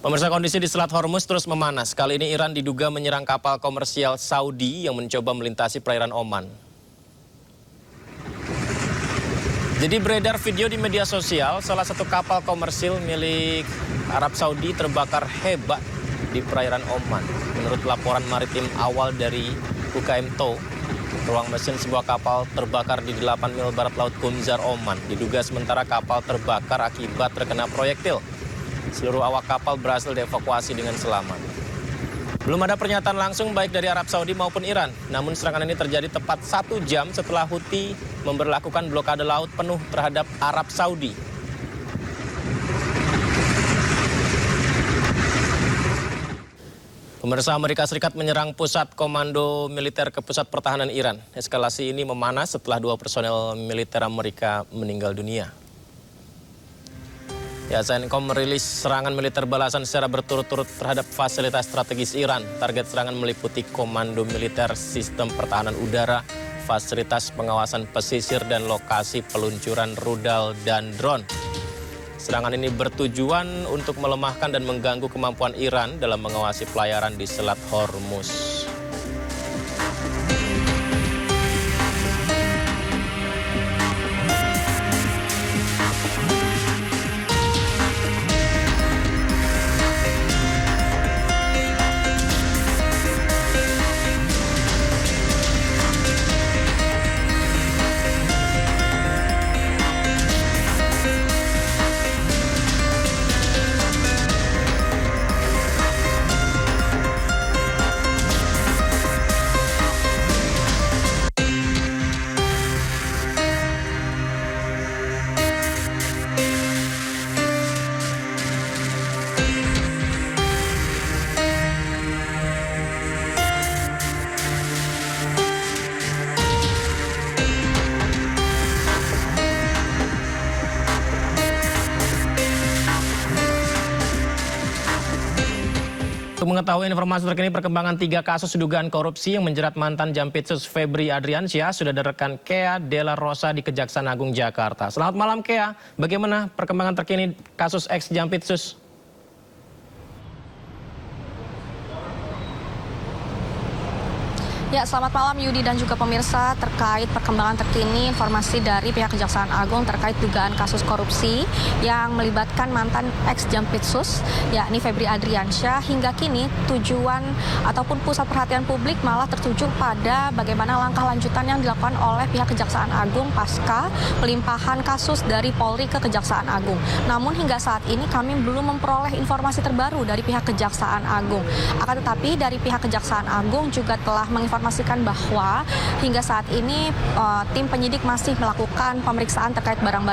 Pemirsa, kondisi di Selat Hormuz terus memanas. Kali ini Iran diduga menyerang kapal komersial Saudi yang mencoba melintasi perairan Oman. Jadi beredar video di media sosial, salah satu kapal komersil milik Arab Saudi terbakar hebat di perairan Oman. Menurut laporan maritim awal dari UKM TOW, ruang mesin sebuah kapal terbakar di 8 mil barat laut Qumzar, Oman. Diduga sementara kapal terbakar akibat terkena proyektil. Seluruh awak kapal berhasil dievakuasi dengan selamat. Belum ada pernyataan langsung baik dari Arab Saudi maupun Iran. Namun serangan ini terjadi tepat 1 jam setelah Houthi memberlakukan blokade laut penuh terhadap Arab Saudi. Pemirsa, Amerika Serikat menyerang pusat komando militer ke pusat pertahanan Iran. Eskalasi ini memanas setelah 2 personel militer Amerika meninggal dunia. CENTCOM merilis serangan militer balasan secara berturut-turut terhadap fasilitas strategis Iran. Target serangan meliputi komando militer, sistem pertahanan udara, fasilitas pengawasan pesisir, dan lokasi peluncuran rudal dan drone. Serangan ini bertujuan untuk melemahkan dan mengganggu kemampuan Iran dalam mengawasi pelayaran di Selat Hormuz. Untuk mengetahui informasi terkini perkembangan 3 kasus dugaan korupsi yang menjerat mantan Jampitsus Febri Adriansyah, sudah ada rekan Kea Della Rosa di Kejaksaan Agung Jakarta. Selamat malam Kea, bagaimana perkembangan terkini kasus ex Jampitsus? Ya, selamat malam Yudi dan juga pemirsa. Terkait perkembangan terkini informasi dari pihak Kejaksaan Agung terkait dugaan kasus korupsi yang melibatkan mantan ex-Jampitsus, yakni Febri Adriansyah. Hingga kini tujuan ataupun pusat perhatian publik malah tertuju pada bagaimana langkah lanjutan yang dilakukan oleh pihak Kejaksaan Agung pasca pelimpahan kasus dari Polri ke Kejaksaan Agung. Namun hingga saat ini kami belum memperoleh informasi terbaru dari pihak Kejaksaan Agung. Akan tetapi dari pihak Kejaksaan Agung juga telah menginformasikan bahwa hingga saat ini tim penyidik masih melakukan pemeriksaan terkait barang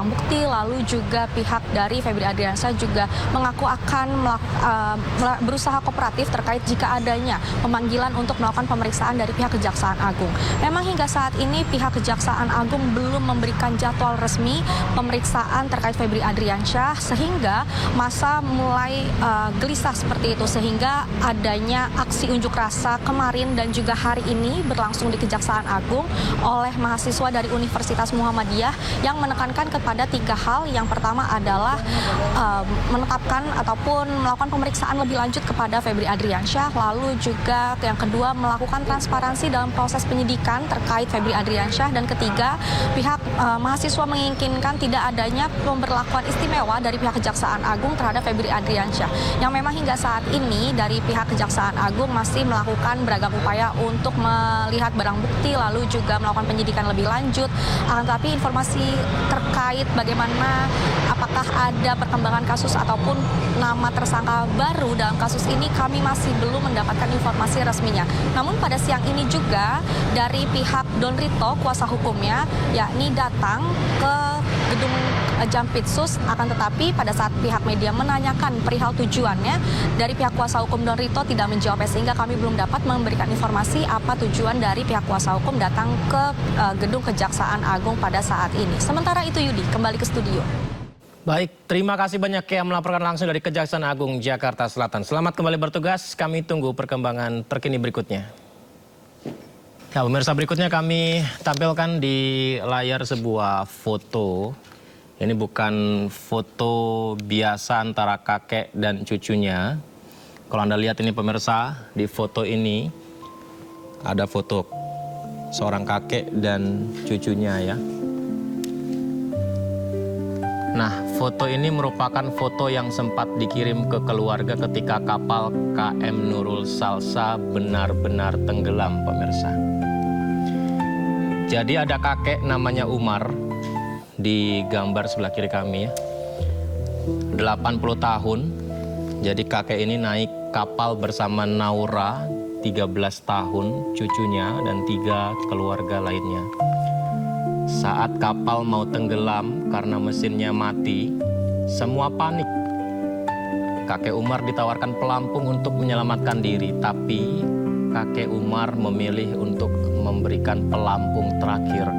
bukti, lalu juga pihak dari Febri Adriansyah juga mengaku akan berusaha kooperatif terkait jika adanya pemanggilan untuk melakukan pemeriksaan dari pihak Kejaksaan Agung. Memang hingga saat ini pihak Kejaksaan Agung belum memberikan jadwal resmi pemeriksaan terkait Febri Adriansyah, sehingga masa mulai gelisah seperti itu, sehingga adanya aksi unjuk rasa kemarin dan juga hari ini berlangsung di Kejaksaan Agung oleh mahasiswa dari Universitas Muhammadiyah yang menekankan kepada 3 hal. Yang pertama adalah menetapkan ataupun melakukan pemeriksaan lebih lanjut kepada Febri Adriansyah, lalu juga yang kedua melakukan transparansi dalam proses penyidikan terkait Febri Adriansyah, dan ketiga pihak mahasiswa menginginkan tidak adanya pemberlakuan istimewa dari pihak Kejaksaan Agung terhadap Febri Adriansyah, yang memang hingga saat ini dari pihak Kejaksaan Agung masih melakukan beragam upaya untuk melihat barang bukti, lalu juga melakukan penyidikan lebih lanjut. Akan tetapi informasi terkait bagaimana apakah ada perkembangan kasus ataupun nama tersangka baru dalam kasus ini, kami masih belum mendapatkan informasi resminya. Namun pada siang ini juga dari pihak Don Rito, kuasa hukumnya, yakni datang ke gedung Jampitsus. Akan tetapi pada saat pihak media menanyakan perihal tujuannya, dari pihak kuasa hukum Don Rito tidak menjawab, sehingga kami belum dapat memberikan informasi apa tujuan dari pihak kuasa hukum datang ke gedung Kejaksaan Agung pada saat ini. Sementara itu Yudi, kembali ke studio. Baik, terima kasih banyak yang melaporkan langsung dari Kejaksaan Agung Jakarta Selatan. Selamat kembali bertugas, kami tunggu perkembangan terkini berikutnya. Ya, pemirsa, berikutnya kami tampilkan di layar sebuah foto Ini bukan foto biasa antara kakek dan cucunya. Kalau Anda lihat ini pemirsa, di foto ini ada foto seorang kakek dan cucunya ya. Nah, foto ini merupakan foto yang sempat dikirim ke keluarga ketika kapal KM Nurul Salsa benar-benar tenggelam, pemirsa. Jadi ada kakek namanya Umar di gambar sebelah kiri kami ya. 80 tahun. Jadi kakek ini naik kapal bersama Naura, 13 tahun, cucunya dan 3 keluarga lainnya. Saat kapal mau tenggelam karena mesinnya mati, semua panik. Kakek Umar ditawarkan pelampung untuk menyelamatkan diri, tapi kakek Umar memilih untuk memberikan pelampung terakhir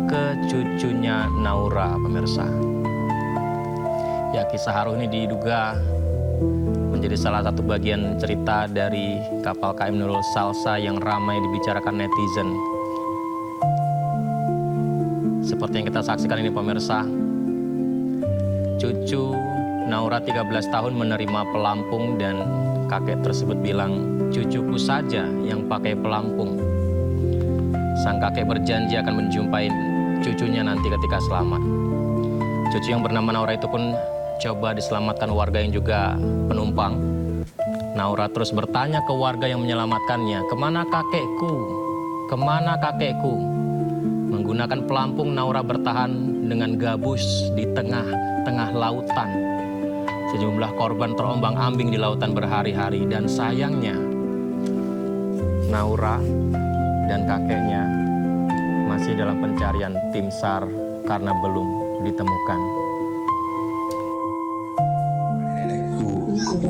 ke cucunya Naura, pemirsa. Ya, kisah haru ini diduga menjadi salah satu bagian cerita dari kapal KM Nurul Salsa yang ramai dibicarakan netizen. Seperti yang kita saksikan ini pemirsa, cucu Naura 13 tahun menerima pelampung dan kakek tersebut bilang, cucuku saja yang pakai pelampung. Sang kakek berjanji akan menjumpai cucunya nanti ketika selamat. Cucu yang bernama Naura itu pun coba diselamatkan warga yang juga penumpang. Naura terus bertanya ke warga yang menyelamatkannya, kemana kakekku? Kemana kakekku? Menggunakan pelampung, Naura bertahan dengan gabus di tengah-tengah lautan. Sejumlah korban terombang-ambing di lautan berhari-hari dan sayangnya Naura dan kakeknya masih dalam pencarian tim SAR karena belum ditemukan. Nenekku,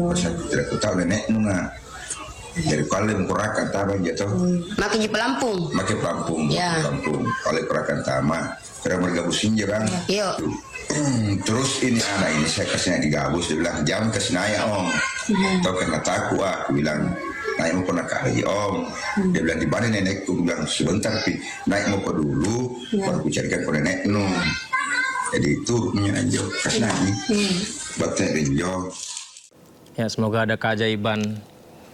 pas aku tidak tahu nenekmu nggak. Dari paling kurakan tama jatuh. Makin pelampung. Makai pelampung, Ya. pelampung. Paling kurakan tama, karena bergabusin jerang. Yuk. Terus ini anak ini saya kasihnya digabus, dia bilang jam ke Senaya om. Tahu kena takut aku bilang naik mau pernah kali om. Dia bilang di mana nenekku, aku bilang sebentar pi naik mau dulu, baru ku carikan ke nenekmu. Jadi itu menyanjau kasih batin rinjo. Ya, semoga ada keajaiban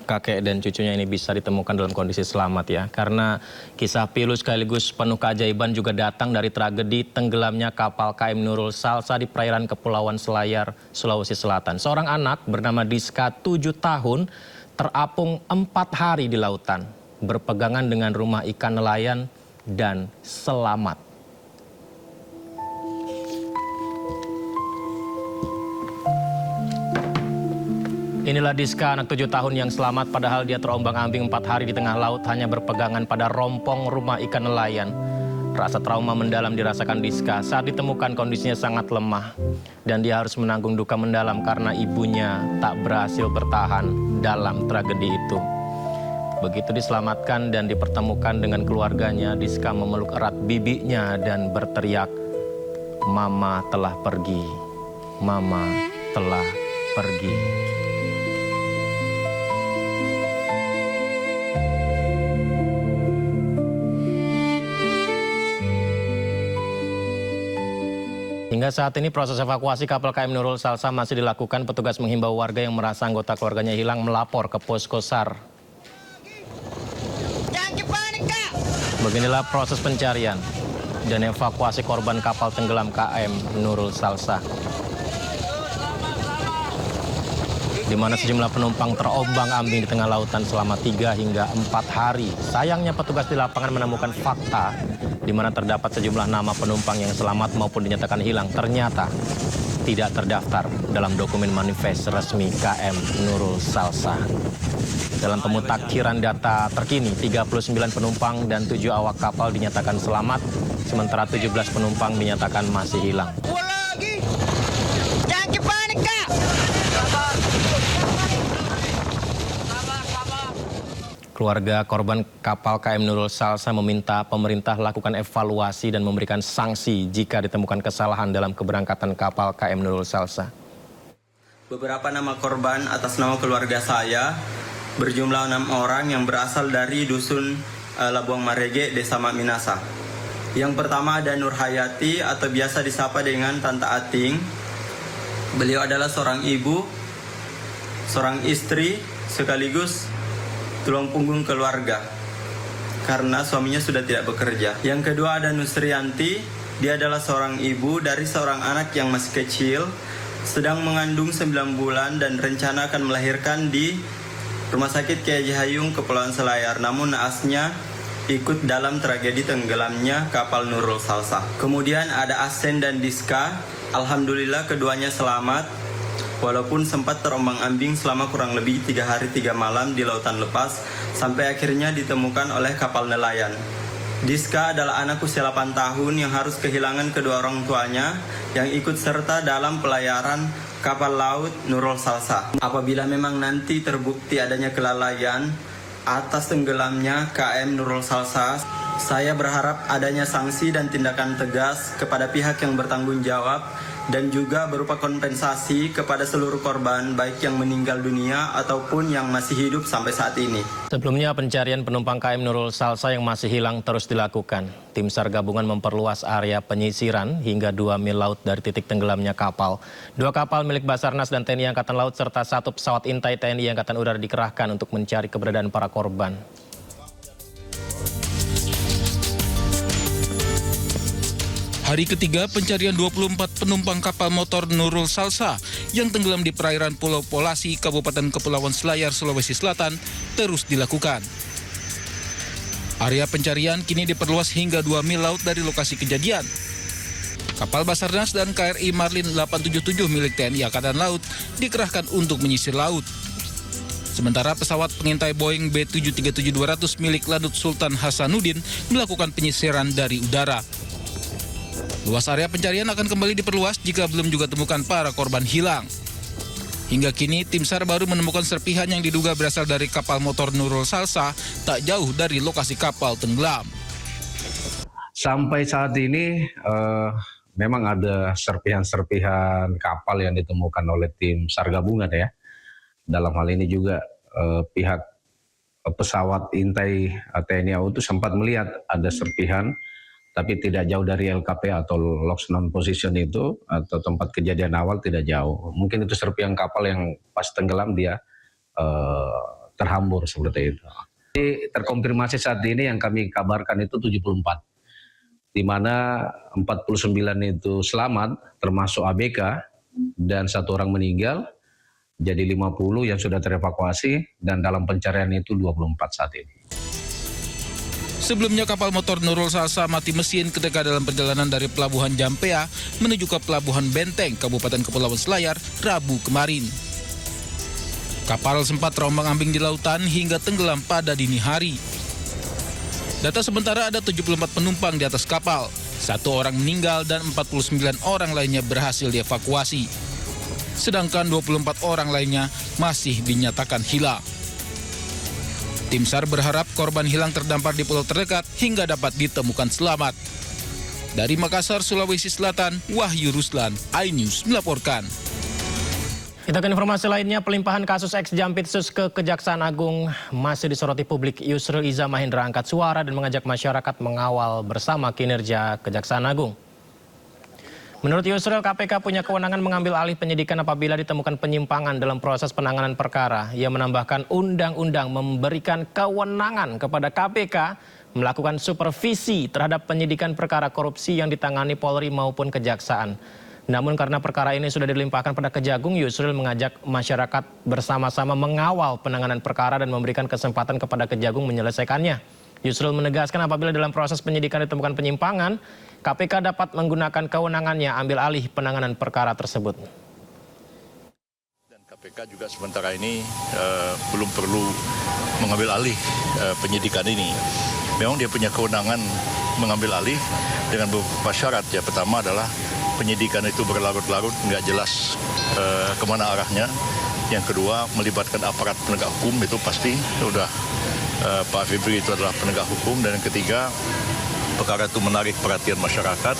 kakek dan cucunya ini bisa ditemukan dalam kondisi selamat ya. Karena kisah pilu sekaligus penuh keajaiban juga datang dari tragedi tenggelamnya kapal KM Nurul Salsa di perairan Kepulauan Selayar, Sulawesi Selatan. Seorang anak bernama Diska 7 tahun terapung 4 hari di lautan, berpegangan dengan rumah ikan nelayan dan selamat. Inilah Diska, anak 7 tahun yang selamat padahal dia terombang-ambing 4 hari di tengah laut hanya berpegangan pada rompong rumah ikan nelayan. Rasa trauma mendalam dirasakan Diska saat ditemukan kondisinya sangat lemah. Dan dia harus menanggung duka mendalam karena ibunya tak berhasil bertahan dalam tragedi itu. Begitu diselamatkan dan dipertemukan dengan keluarganya, Diska memeluk erat bibinya dan berteriak, "Mama telah pergi, Mama telah pergi." Hingga saat ini proses evakuasi kapal KM Nurul Salsa masih dilakukan. Petugas menghimbau warga yang merasa anggota keluarganya hilang melapor ke posko SAR. Beginilah proses pencarian dan evakuasi korban kapal tenggelam KM Nurul Salsa, di mana sejumlah penumpang terombang-ambing di tengah lautan selama 3 hingga 4 hari. Sayangnya petugas di lapangan menemukan fakta di mana terdapat sejumlah nama penumpang yang selamat maupun dinyatakan hilang ternyata tidak terdaftar dalam dokumen manifest resmi KM Nurul Salsa. Dalam pemutakhiran data terkini, 39 penumpang dan 7 awak kapal dinyatakan selamat, sementara 17 penumpang dinyatakan masih hilang. Keluarga korban kapal KM Nurul Salsa meminta pemerintah lakukan evaluasi dan memberikan sanksi jika ditemukan kesalahan dalam keberangkatan kapal KM Nurul Salsa. Beberapa nama korban atas nama keluarga saya berjumlah 6 orang yang berasal dari dusun Labuang Marege, Desa Mak Minasa. Yang pertama ada Nur Hayati atau biasa disapa dengan Tante Ating. Beliau adalah seorang ibu, seorang istri, sekaligus tulang punggung keluarga karena suaminya sudah tidak bekerja. Yang kedua ada Nusrianti, dia adalah seorang ibu dari seorang anak yang masih kecil, sedang mengandung 9 bulan dan rencana akan melahirkan di Rumah Sakit Kiai Haji Hayung, Kepulauan Selayar. Namun naasnya ikut dalam tragedi tenggelamnya kapal Nurul Salsah. Kemudian ada Asen dan Diska. Alhamdulillah keduanya selamat, walaupun sempat terombang-ambing selama kurang lebih 3 hari 3 malam di lautan lepas, sampai akhirnya ditemukan oleh kapal nelayan. Diska adalah anak usia 8 tahun yang harus kehilangan kedua orang tuanya yang ikut serta dalam pelayaran kapal laut Nurul Salsah. Apabila memang nanti terbukti adanya kelalaian atas tenggelamnya KM Nurul Salsah, saya berharap adanya sanksi dan tindakan tegas kepada pihak yang bertanggung jawab dan juga berupa kompensasi kepada seluruh korban baik yang meninggal dunia ataupun yang masih hidup sampai saat ini. Sebelumnya pencarian penumpang KM Nurul Salsah yang masih hilang terus dilakukan. Tim SAR gabungan memperluas area penyisiran hingga 2 mil laut dari titik tenggelamnya kapal. 2 kapal milik Basarnas dan TNI Angkatan Laut serta 1 pesawat intai TNI Angkatan Udara dikerahkan untuk mencari keberadaan para korban. Hari ketiga pencarian 24 penumpang kapal motor Nurul Salsah yang tenggelam di perairan Pulau Polasi, Kabupaten Kepulauan Selayar, Sulawesi Selatan terus dilakukan. Area pencarian kini diperluas hingga 2 mil laut dari lokasi kejadian. Kapal Basarnas dan KRI Marlin 877 milik TNI Angkatan Laut dikerahkan untuk menyisir laut. Sementara pesawat pengintai Boeing B737-200 milik Lanut Sultan Hasanuddin melakukan penyisiran dari udara. Luas area pencarian akan kembali diperluas jika belum juga temukan para korban hilang. Hingga kini, tim SAR baru menemukan serpihan yang diduga berasal dari kapal motor Nurul Salsah tak jauh dari lokasi kapal tenggelam. Sampai saat ini memang ada serpihan-serpihan kapal yang ditemukan oleh tim SAR gabungan ya. Dalam hal ini juga pihak pesawat intai TNI AU itu sempat melihat ada serpihan, tapi tidak jauh dari LKP atau Lost Non Position itu, atau tempat kejadian awal tidak jauh. Mungkin itu serpihan kapal yang pas tenggelam dia terhambur seperti itu. Jadi, terkonfirmasi saat ini yang kami kabarkan itu 74. Di mana 49 itu selamat, termasuk ABK, dan 1 orang meninggal, jadi 50 yang sudah terevakuasi, dan dalam pencarian itu 24 saat ini. Sebelumnya kapal motor Nurul Salsah mati mesin ketika dalam perjalanan dari Pelabuhan Jampea menuju ke Pelabuhan Benteng, Kabupaten Kepulauan Selayar, Rabu kemarin. Kapal sempat terombang-ambing di lautan hingga tenggelam pada dini hari. Data sementara ada 74 penumpang di atas kapal, 1 orang meninggal dan 49 orang lainnya berhasil dievakuasi. Sedangkan 24 orang lainnya masih dinyatakan hilang. Tim SAR berharap korban hilang terdampar di pulau terdekat hingga dapat ditemukan selamat. Dari Makassar, Sulawesi Selatan, Wahyu Ruslan, iNews melaporkan. Kita ke informasi lainnya, pelimpahan kasus ex-Jampitsus ke Kejaksaan Agung masih disoroti publik. Yusril Iza Mahendra angkat suara dan mengajak masyarakat mengawal bersama kinerja Kejaksaan Agung. Menurut Yusril, KPK punya kewenangan mengambil alih penyidikan apabila ditemukan penyimpangan dalam proses penanganan perkara. Ia menambahkan undang-undang memberikan kewenangan kepada KPK melakukan supervisi terhadap penyidikan perkara korupsi yang ditangani Polri maupun Kejaksaan. Namun karena perkara ini sudah dilimpahkan pada Kejagung, Yusril mengajak masyarakat bersama-sama mengawal penanganan perkara dan memberikan kesempatan kepada Kejagung menyelesaikannya. Yusril menegaskan apabila dalam proses penyidikan ditemukan penyimpangan, KPK dapat menggunakan kewenangannya ambil alih penanganan perkara tersebut. Dan KPK juga sementara ini belum perlu mengambil alih penyidikan ini. Memang dia punya kewenangan mengambil alih dengan beberapa syarat. Ya, pertama adalah penyidikan itu berlarut-larut, nggak jelas kemana arahnya. Yang kedua, melibatkan aparat penegak hukum, itu pasti sudah Pak Febri itu adalah penegak hukum. Dan yang ketiga, perkara itu menarik perhatian masyarakat,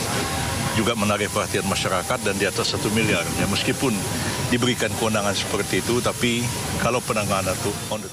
juga menarik perhatian masyarakat dan di atas 1 miliar. Ya, meskipun diberikan kewenangan seperti itu, tapi kalau penanganan itu on the track.